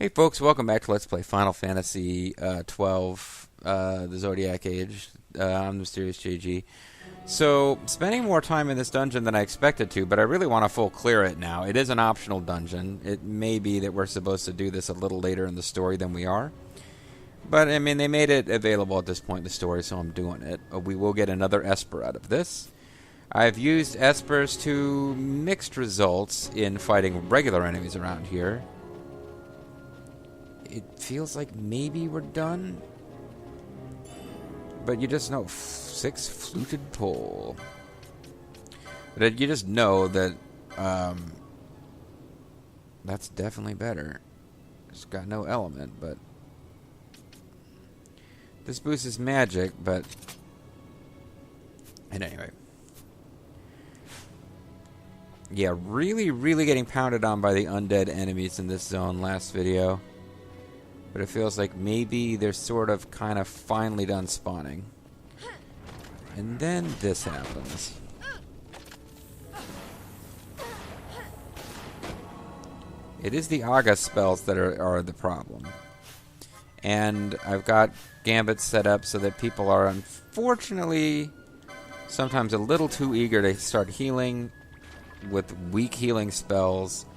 Hey folks, welcome back to Let's Play Final Fantasy 12, the Zodiac Age. I'm MysteriousJG. So, spending more time in this dungeon than I expected to, but I really want to full clear it now. It is an optional dungeon. It may be that we're supposed to do this a little later in the story than we are. But, I mean, they made it available at this point in the story, so I'm doing it. We will get another Esper out of this. I've used Espers to mixed results in fighting regular enemies around here. It feels like maybe we're done. But you just know, 6 fluted pole. But you just know that that's definitely better. It's got no element, but this boost is magic, but and anyway. Yeah, really getting pounded on by the undead enemies in this zone last video. But it feels like maybe they're sort of kind of finally done spawning. And then this happens. It is the Aga spells that are the problem. And I've got gambits set up so that people are unfortunately sometimes a little too eager to start healing with weak healing spells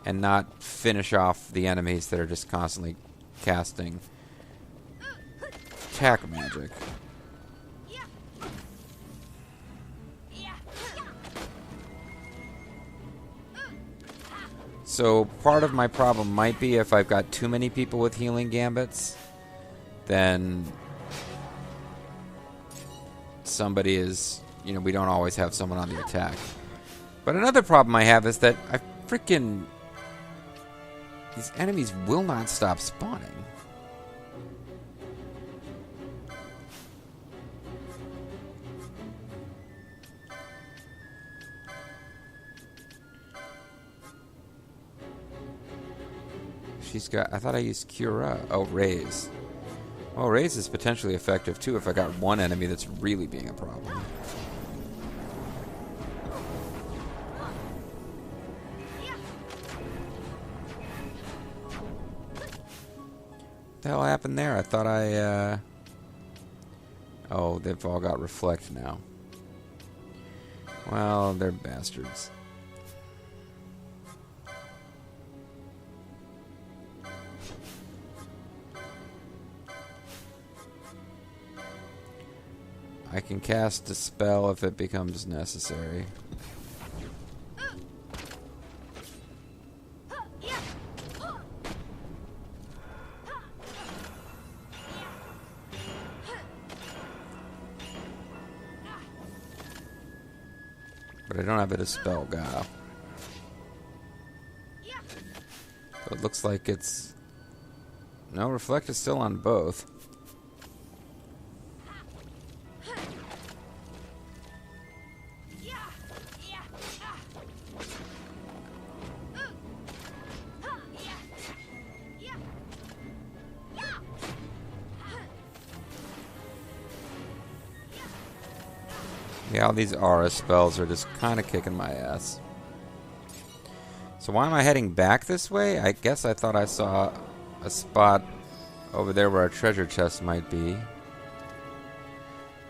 and not finish off the enemies that are just constantly casting attack magic. So part of my problem might be if I've got too many people with healing gambits, then somebody is, we don't always have someone on the attack. But another problem I have is that these enemies will not stop spawning. She's got... I thought I used Cura. Oh, Raise. Well, Raise is potentially effective, too, if I got one enemy that's really being a problem. What the hell happened there? I thought I, Oh, they've all got Reflect now. Well, they're bastards. I can cast a spell if it becomes necessary. But I don't have it as spell guile. So it looks like it's... No, Reflect is still on both. Yeah, all these aura spells are just kind of kicking my ass. So why am I heading back this way? I guess I thought I saw a spot over there where our treasure chest might be.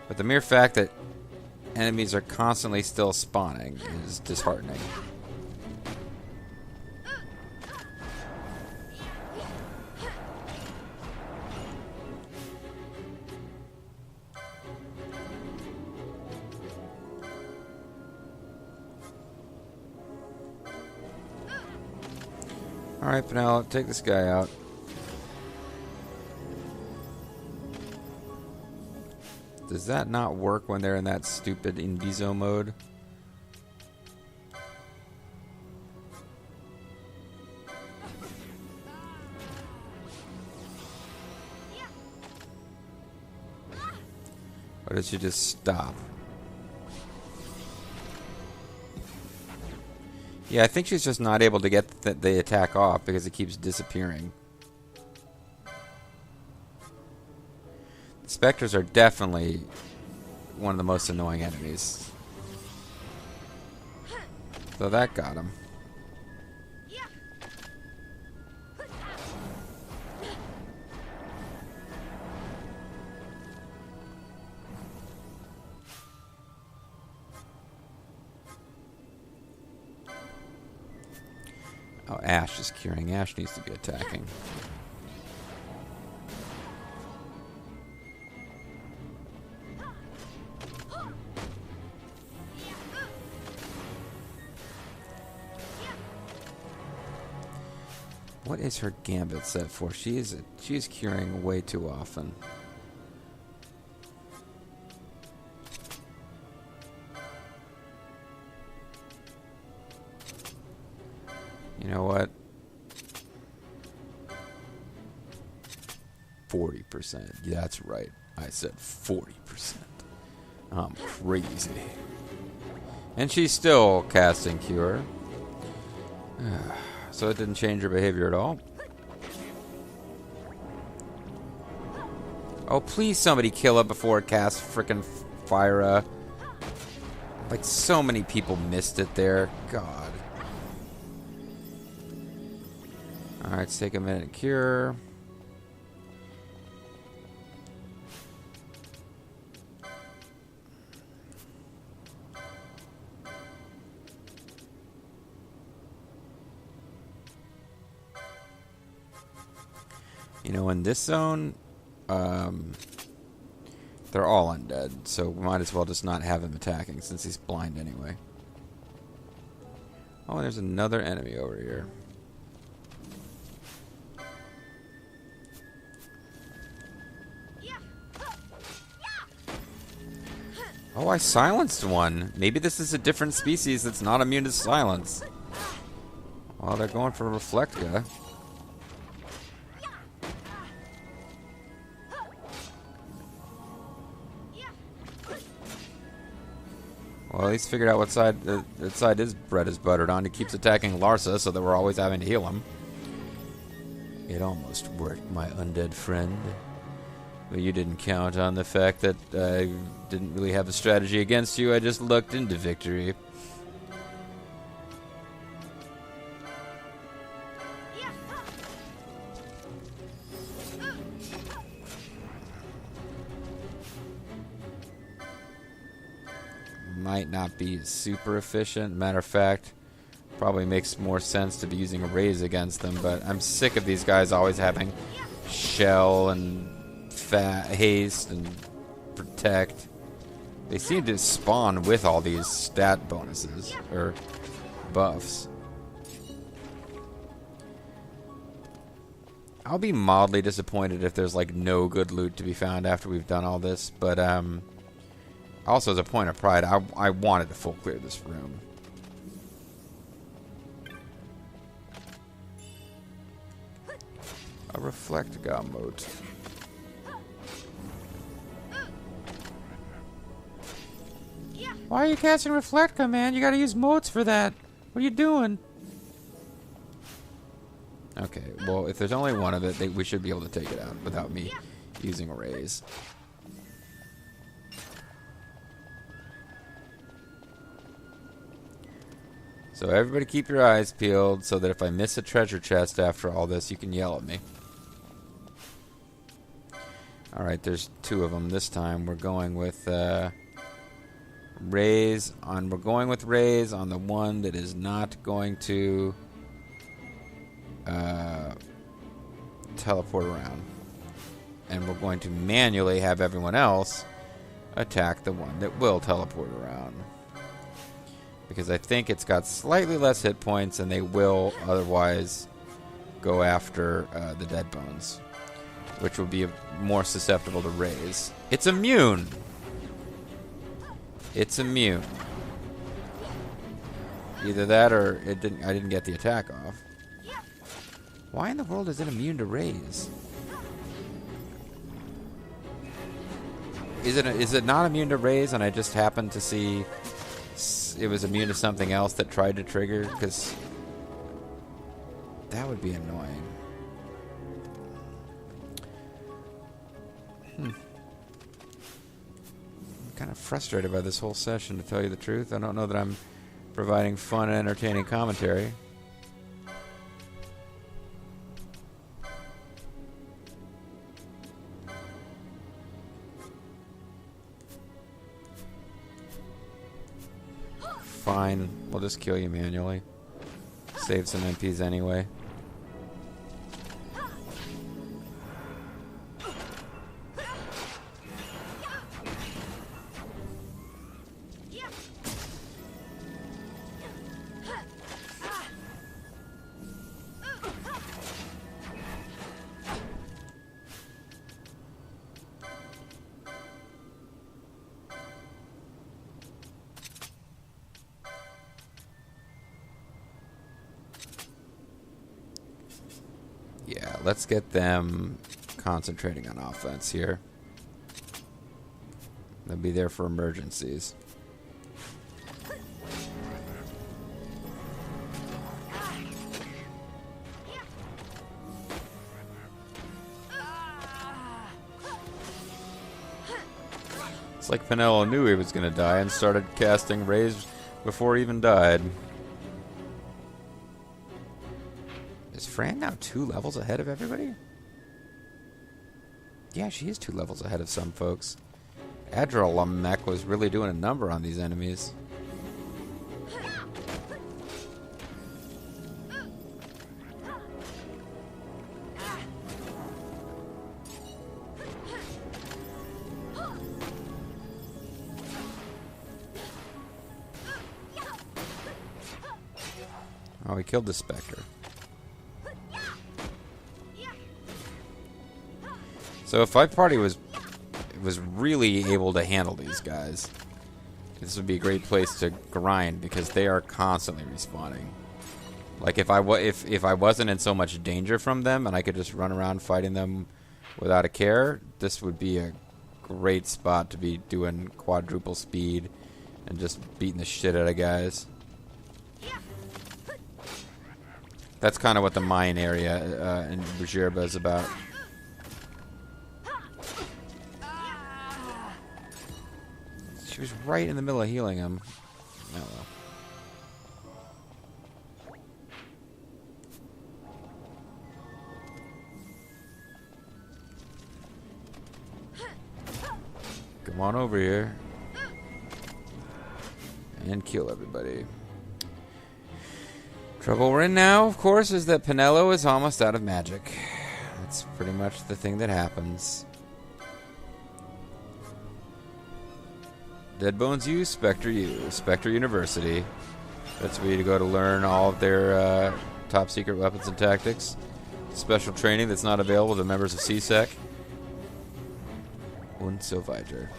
But the mere fact that enemies are constantly still spawning is disheartening. Alright, Penelope, take this guy out. Does that not work when they're in that stupid Inviso mode? Or does she just stop? Yeah, I think she's just not able to get the attack off because it keeps disappearing. The Spectres are definitely one of the most annoying enemies. So that got him. Oh, Ash is curing. Ash needs to be attacking. What is her gambit set for? She is curing way too often. You know what? 40%. Yeah, that's right. I said 40%. I'm crazy. And she's still casting Cure. So it didn't change her behavior at all. Oh, please somebody kill it before it casts frickin' Fire. Like, so many people missed it there. God. Alright, let's take a minute to cure. You know, in this zone, they're all undead, so we might as well just not have him attacking since he's blind anyway. Oh, there's another enemy over here. Oh, I silenced one. Maybe this is a different species that's not immune to silence. Well, they're going for Reflecta. Well, at least figured out what side his bread is buttered on. He keeps attacking Larsa, so that we're always having to heal him. It almost worked, my undead friend. But you didn't count on the fact that I didn't really have a strategy against you. I just lucked into victory. Might not be super efficient. Matter of fact, probably makes more sense to be using a raise against them, but I'm sick of these guys always having shell and haste and protect. They seem to spawn with all these stat bonuses or buffs. I'll be mildly disappointed if there's like no good loot to be found after we've done all this, but also as a point of pride, I wanted to full clear this room. A Reflecta moat. Why are you casting Reflecta, man? You gotta use moats for that. What are you doing? Okay, well, if there's only one of it, we should be able to take it out without me using a raise. So everybody keep your eyes peeled so that if I miss a treasure chest after all this, you can yell at me. Alright, there's two of them this time. We're going with raise on the one that is not going to teleport around. And we're going to manually have everyone else attack the one that will teleport around. Because I think it's got slightly less hit points and they will otherwise go after the dead bones, which will be more susceptible to raise. It's immune! It's immune. Either that or I didn't get the attack off. Why in the world is it immune to raise? Is it not immune to raise and I just happened to see it was immune to something else that tried to trigger? Because that would be annoying. I'm kind of frustrated by this whole session, to tell you the truth. I don't know that I'm providing fun and entertaining commentary. Fine, we'll just kill you manually. Save some MPs anyway. Yeah, let's get them concentrating on offense here. They'll be there for emergencies. It's like Penelo knew he was going to die and started casting Raise before he even died. Is Fran now 2 levels ahead of everybody? Yeah, she is 2 levels ahead of some folks. Adrelamek was really doing a number on these enemies. Oh, he killed the Spectre. So if my party was really able to handle these guys, this would be a great place to grind because they are constantly respawning. Like if I wasn't in so much danger from them and I could just run around fighting them without a care, this would be a great spot to be doing quadruple speed and just beating the shit out of guys. That's kind of what the mine area in Bujirba is about. She was right in the middle of healing him. Oh well. Come on over here. And kill everybody. Trouble we're in now, of course, is that Penelo is almost out of magic. That's pretty much the thing that happens. Dead Bones U, Spectre U, Spectre University. That's where you go to learn all of their top secret weapons and tactics. Special training that's not available to members of CSEC. Und so weiter.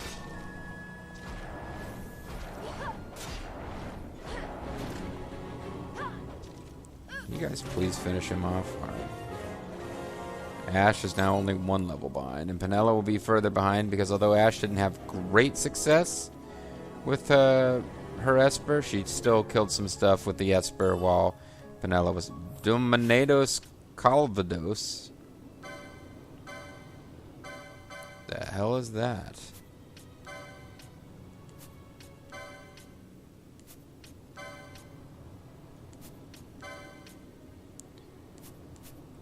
You guys please finish him off. All right. Ash is now only 1 level behind, and Penelo will be further behind because although Ash didn't have great success with her Esper, she still killed some stuff with the Esper while Penelo was Dominados Calvados. The hell is that?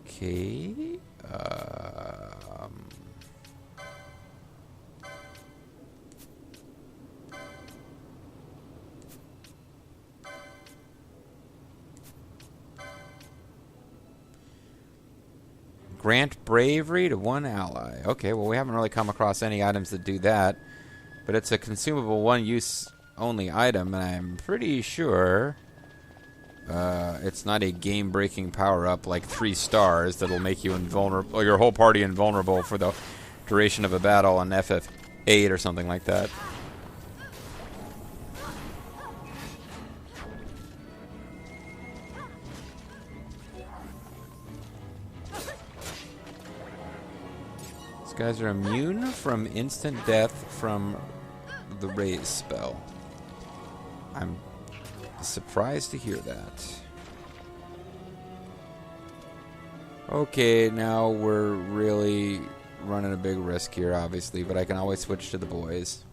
Okay. Grant bravery to 1 ally. Okay, well, we haven't really come across any items that do that, but it's a consumable 1-use only item, and I'm pretty sure it's not a game-breaking power-up like 3 stars that'll make you invulnerable, or your whole party invulnerable for the duration of a battle on FFXII or something like that. These guys are immune from instant death from the raise spell. I'm surprised to hear that. Okay, now we're really running a big risk here, obviously, but I can always switch to the boys.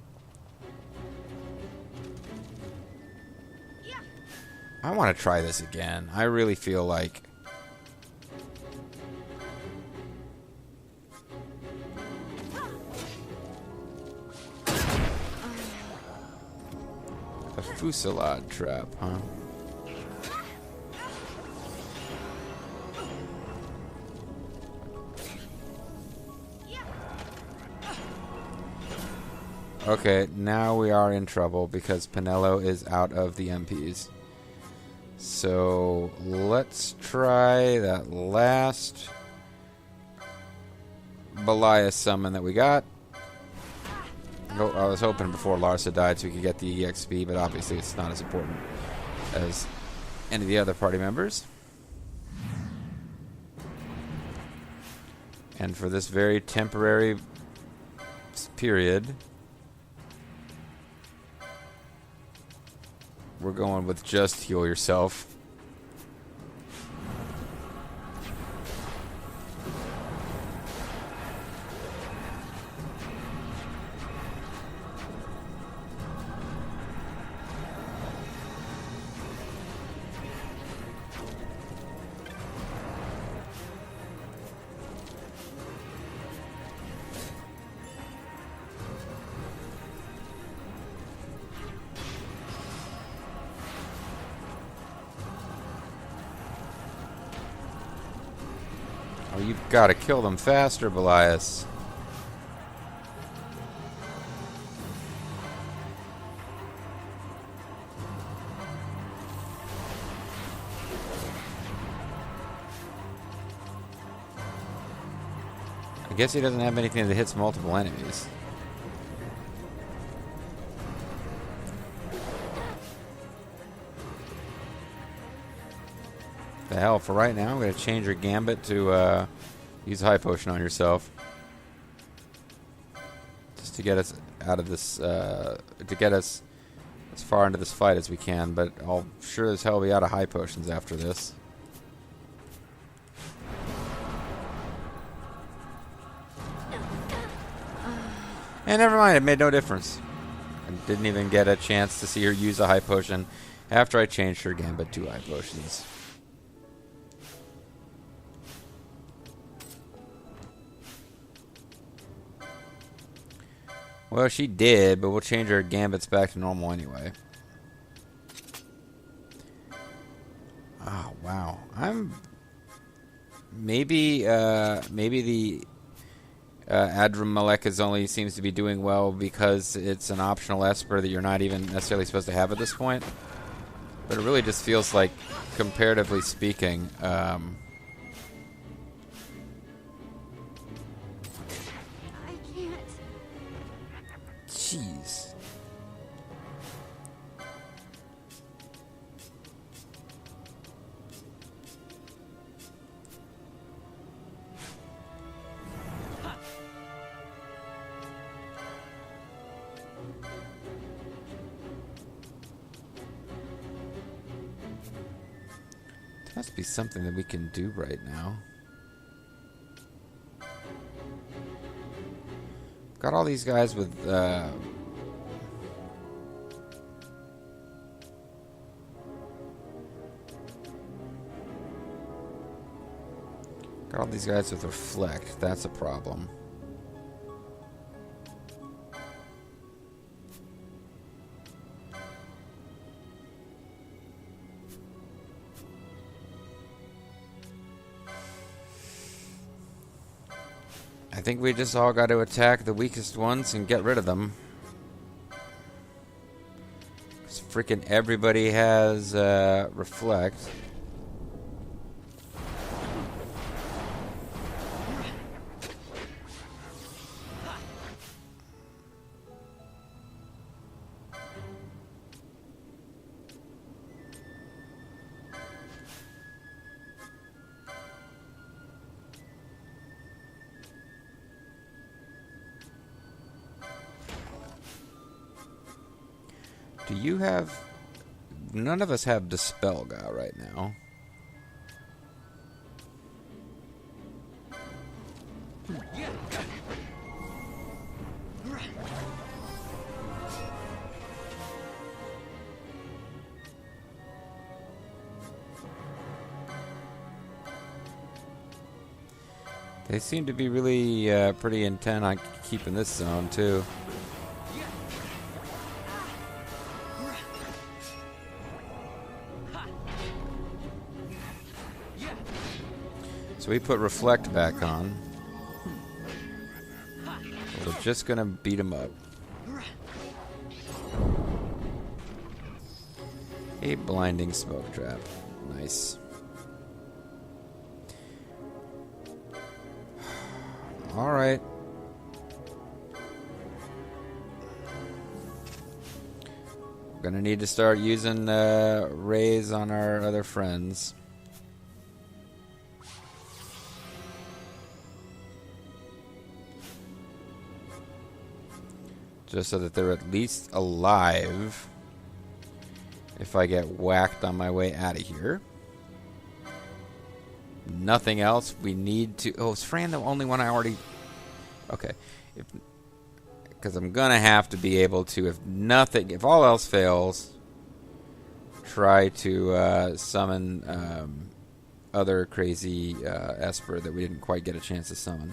I want to try this again. I really feel like a fusillade trap, huh? Okay, now we are in trouble because Pinello is out of the MPs. So let's try that last Belias summon that we got. Oh, I was hoping before Larsa died so we could get the EXP, but obviously it's not as important as any of the other party members. And for this very temporary period, we're going with just heal yourself. Oh, you've got to kill them faster, Belias. I guess he doesn't have anything that hits multiple enemies. The hell, for right now, I'm going to change your gambit to use a high potion on yourself. Just to get us out of this, to get us as far into this fight as we can, but I'll sure as hell be out of high potions after this. And never mind, it made no difference. I didn't even get a chance to see her use a high potion after I changed her gambit to high potions. Well, she did, but we'll change her gambits back to normal anyway. Oh, wow. Maybe the Adramalekas only seems to be doing well because it's an optional Esper that you're not even necessarily supposed to have at this point. But it really just feels like, comparatively speaking, jeez. There must be something that we can do right now. Got all these guys with got all these guys with reflect. That's a problem. I think we just all got to attack the weakest ones and get rid of them. Because freaking everybody has reflect. Do you have... None of us have Dispel Guy right now. They seem to be really pretty intent on keeping this zone, too. So we put Reflect back on. We're just gonna beat him up. A blinding smoke trap. Nice. Alright. Gonna need to start using rays on our other friends. Just so that they're at least alive if I get whacked on my way out of here. Nothing else. We need to... Oh, is Fran the only one I already... Okay. Because I'm going to have to be able to, if all else fails, try to summon other crazy Esper that we didn't quite get a chance to summon.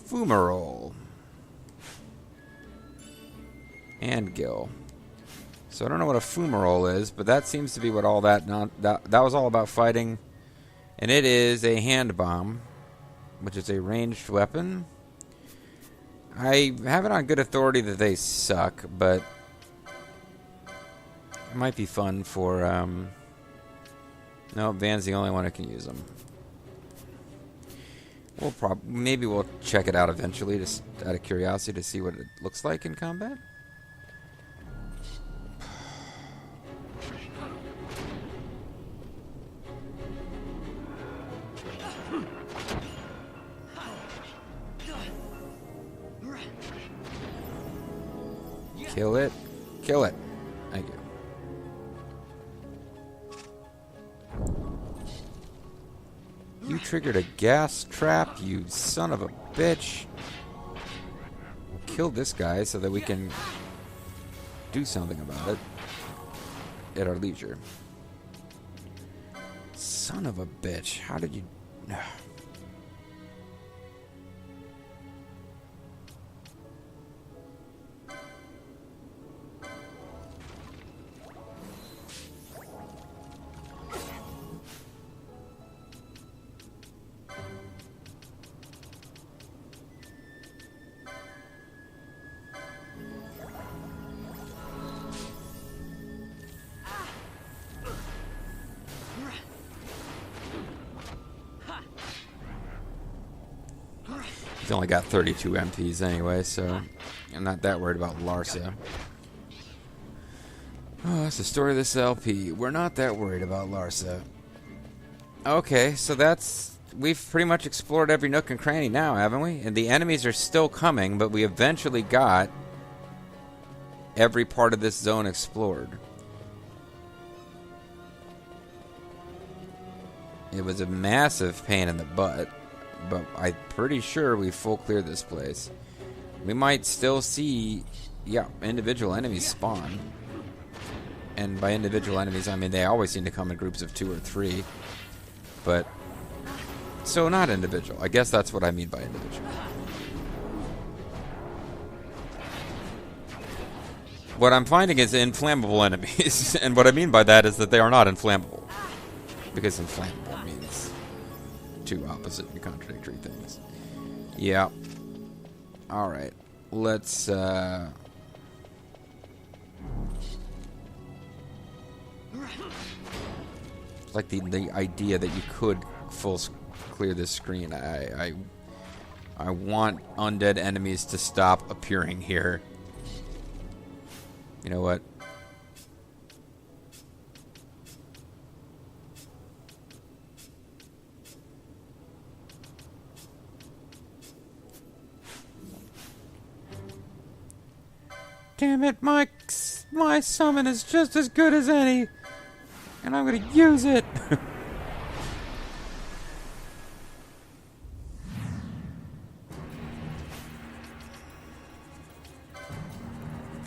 Fumarole. And Gil. So I don't know what a Fumarole is, but that seems to be what all that was all about fighting. And it is a hand bomb, which is a ranged weapon. I have it on good authority that they suck, but it might be fun for... No, Van's the only one who can use them. Maybe we'll check it out eventually, just out of curiosity, to see what it looks like in combat. Kill it. Kill it. Thank you. You triggered a gas trap, you son of a bitch. Kill this guy so that we can do something about it at our leisure. Son of a bitch. How did you... He's only got 32 MPs anyway, so I'm not that worried about Larsa. Oh, that's the story of this LP. We're not that worried about Larsa. Okay, so we've pretty much explored every nook and cranny now, haven't we? And the enemies are still coming, but we eventually got every part of this zone explored. It was a massive pain in the butt, but I'm pretty sure we full cleared this place. We might still see, individual enemies spawn. And by individual enemies, I mean they always seem to come in groups of 2 or 3. But, so not individual. I guess that's what I mean by individual. What I'm finding is inflammable enemies. And what I mean by that is that they are not inflammable. Because inflammable means two opposite and contradictory things. Yeah. Alright. Let's, It's like the idea that you could full clear this screen. I want undead enemies to stop appearing here. You know what? Damn it, my summon is just as good as any. And I'm gonna use it. If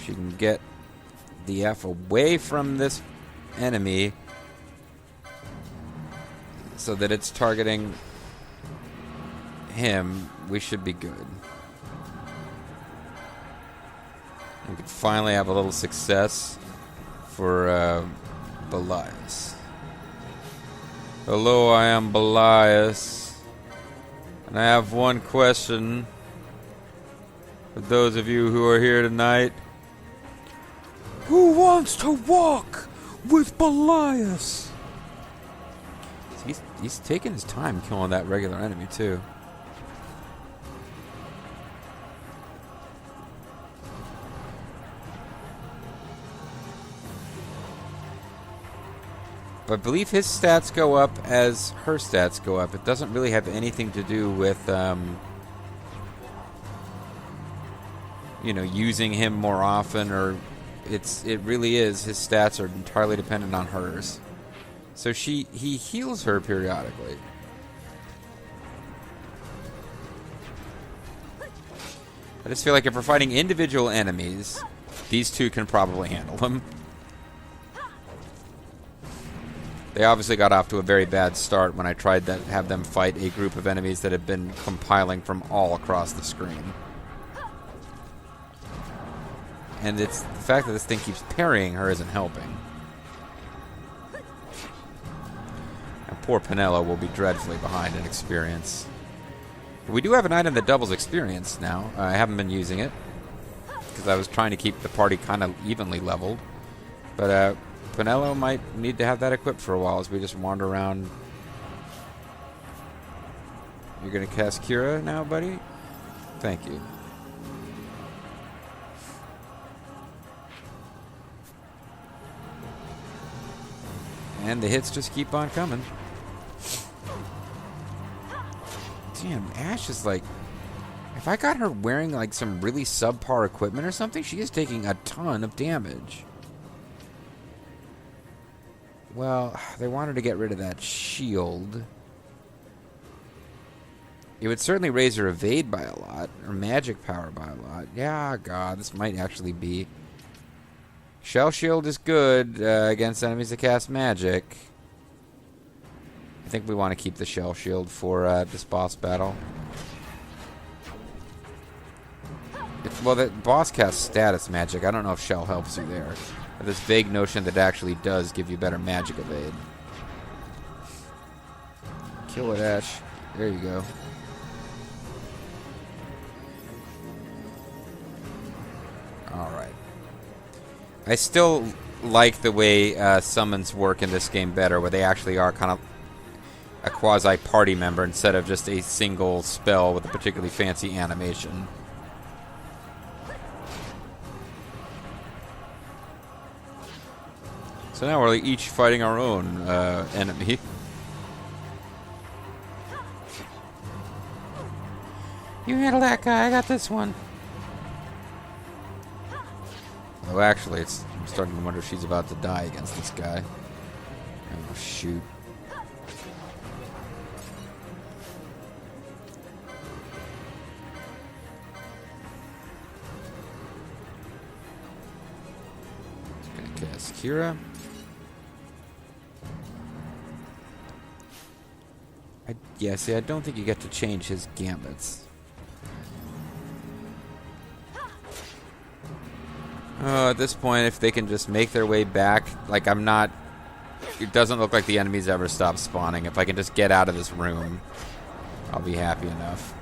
she can get the F away from this enemy so that it's targeting him, we should be good. We could finally have a little success for Belias. Hello, I am Belias. And I have one question for those of you who are here tonight. Who wants to walk with Belias? He's taking his time killing that regular enemy, too. But I believe his stats go up as her stats go up. It doesn't really have anything to do with, you know, using him more often, or it really is. His stats are entirely dependent on hers. So he heals her periodically. I just feel like if we're fighting individual enemies, these two can probably handle them. They obviously got off to a very bad start when I tried to have them fight a group of enemies that had been compiling from all across the screen. And it's the fact that this thing keeps parrying her isn't helping. And poor Penelo will be dreadfully behind in experience. But we do have an item that doubles experience now. I haven't been using it because I was trying to keep the party kind of evenly leveled. But Penelo might need to have that equipped for a while as we just wander around. You're going to cast Kira now, buddy? Thank you. And the hits just keep on coming. Damn, Ash is like... If I got her wearing like some really subpar equipment or something, she is taking a ton of damage. Well, they wanted to get rid of that shield. It would certainly raise her evade by a lot, or magic power by a lot. Yeah, God, this might actually be... Shell shield is good against enemies that cast magic. I think we want to keep the shell shield for this boss battle. Well, the boss casts status magic. I don't know if shell helps you there. But this vague notion that it actually does give you better magic evade. Kill it, Ash. There you go. Alright. I still like the way summons work in this game better, where they actually are kind of a quasi-party member instead of just a single spell with a particularly fancy animation. So now we're each fighting our own enemy. You handle that guy, I got this one. Oh, actually, I'm starting to wonder if she's about to die against this guy. Oh, shoot. Just gonna cast Kira. Yeah, see, I don't think you get to change his gambits. At this point, if they can just make their way back, like I'm not... It doesn't look like the enemies ever stop spawning. If I can just get out of this room, I'll be happy enough.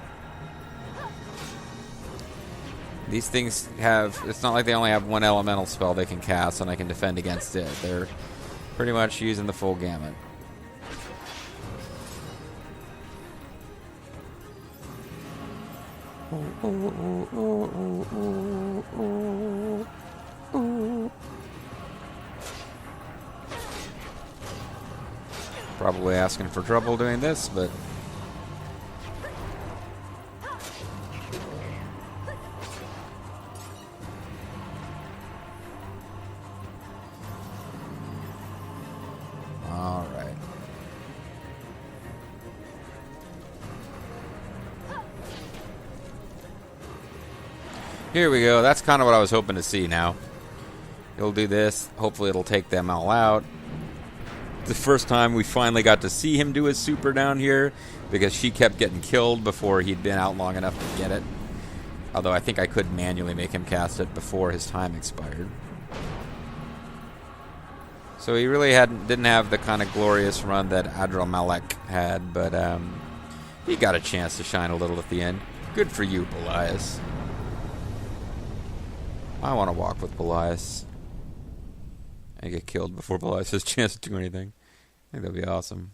These things have... It's not like they only have one elemental spell they can cast and I can defend against it. They're pretty much using the full gamut. Probably asking for trouble doing this, but... Alright. Here we go. That's kind of what I was hoping to see now. He'll do this. Hopefully it'll take them all out. The first time we finally got to see him do his super down here, because she kept getting killed before he'd been out long enough to get it. Although I think I could manually make him cast it before his time expired. So he really didn't have the kind of glorious run that Adramelech had, but he got a chance to shine a little at the end. Good for you, Belias. I want to walk with Belias and get killed before Belias has a chance to do anything. I think that'd be awesome.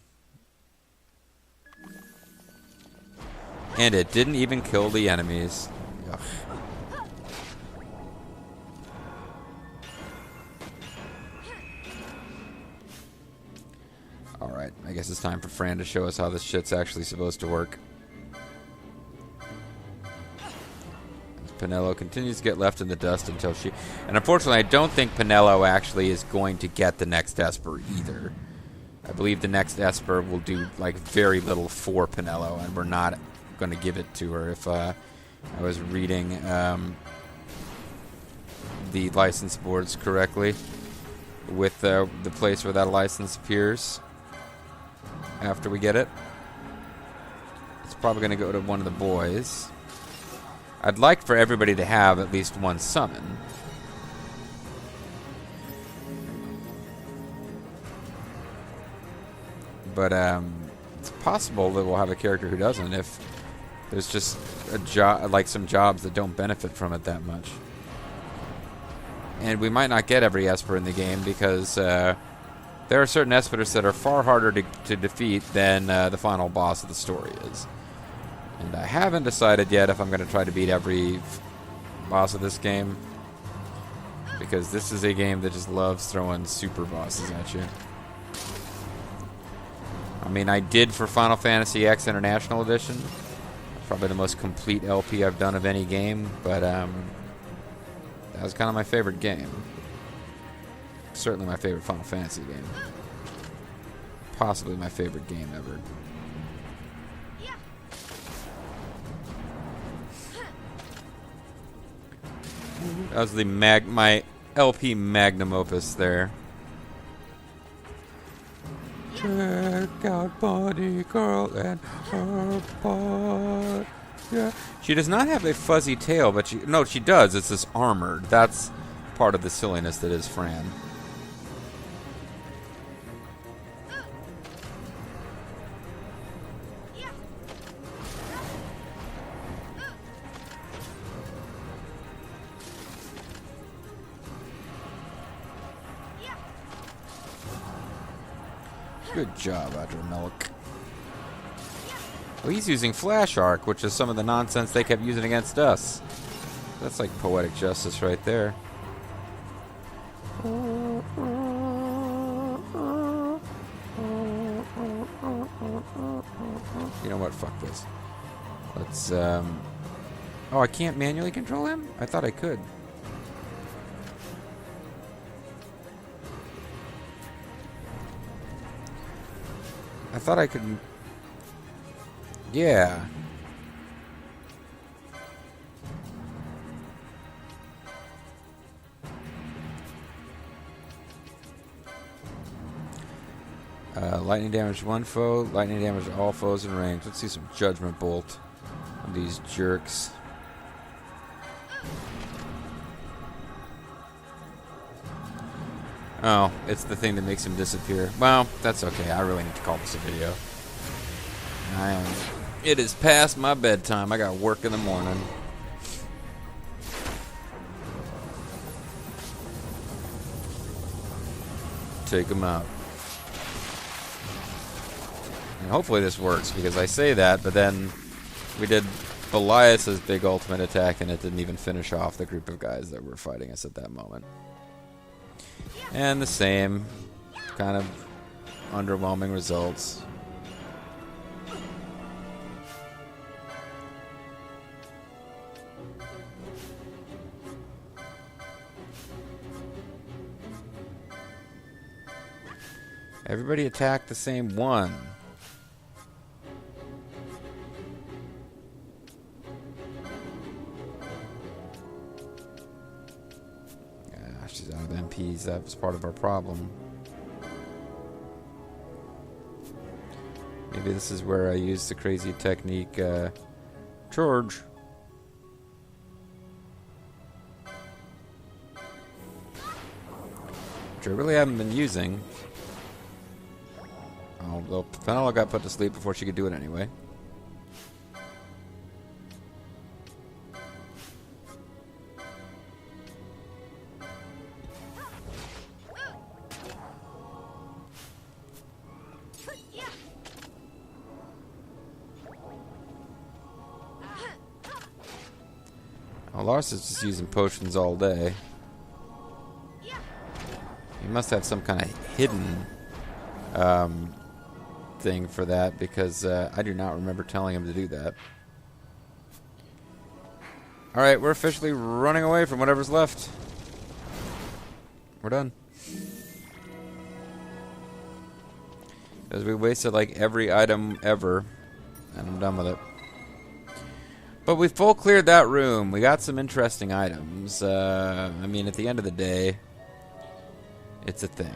And it didn't even kill the enemies. Ugh. Alright, I guess it's time for Fran to show us how this shit's actually supposed to work. Penelo continues to get left in the dust until she... And unfortunately, I don't think Penelo actually is going to get the next Esper either. I believe the next Esper will do, like, very little for Penelo, and we're not going to give it to her. If I was reading the license boards correctly, with the place where that license appears after we get it, it's probably going to go to one of the boys. I'd like for everybody to have at least one summon. But it's possible that we'll have a character who doesn't if there's just a job, like some jobs that don't benefit from it that much. And we might not get every Esper in the game because there are certain Espers that are far harder to defeat than the final boss of the story is. And I haven't decided yet if I'm going to try to beat every boss of this game, because this is a game that just loves throwing super bosses at you. I mean, I did for Final Fantasy X International Edition. Probably the most complete LP I've done of any game, but that was kind of my favorite game. Certainly my favorite Final Fantasy game. Possibly my favorite game ever. That was the my LP magnum opus there. Check out Bunny Girl and her butt. Yeah. She does not have a fuzzy tail, but she does. It's this armored. That's part of the silliness that is Fran. Good job, Adramelech. Oh, he's using Flash Arc, which is some of the nonsense they kept using against us. That's like poetic justice right there. You know what? Fuck this. Let's, Oh, I can't manually control him? I thought I could. I thought I could... Yeah. Lightning damage one foe, lightning damage all foes in range. Let's see some Judgment Bolt on these jerks. Oh, it's the thing that makes him disappear. Well, that's okay. I really need to call this a video. It is past my bedtime. I got work in the morning. Take him out. And hopefully this works, because I say that, but then we did Belias's big ultimate attack, and it didn't even finish off the group of guys that were fighting us at that moment. And the same kind of underwhelming results. Everybody attack the same one. She's out of MPs. That was part of our problem. Maybe this is where I use the crazy technique. Charge. which I really haven't been using. Although Fenella got put to sleep before she could do it anyway. Well, Lars is just using potions all day. He must have some kind of hidden thing for that, because I do not remember telling him to do that. Alright, we're officially running away from whatever's left. We're done. Because we wasted like every item ever, and I'm done with it. But we full cleared that room. We got some interesting items. I mean, at the end of the day, it's a thing.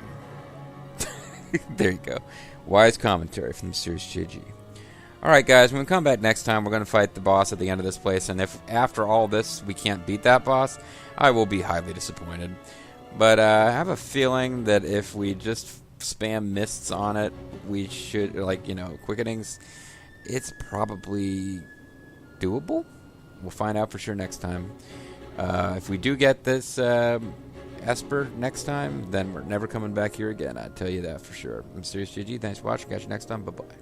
There you go. Wise commentary from MysteriousJG. Alright, guys, when we come back next time, we're going to fight the boss at the end of this place. And if after all this we can't beat that boss, I will be highly disappointed. But I have a feeling that if we just spam mists on it, we should, like, you know, quickenings, it's probably doable. We'll find out for sure next time. If we do get this Esper next time, then we're never coming back here again. I tell you that for sure. I'm MysteriousJG. Thanks for watching. Catch you next time. Bye bye.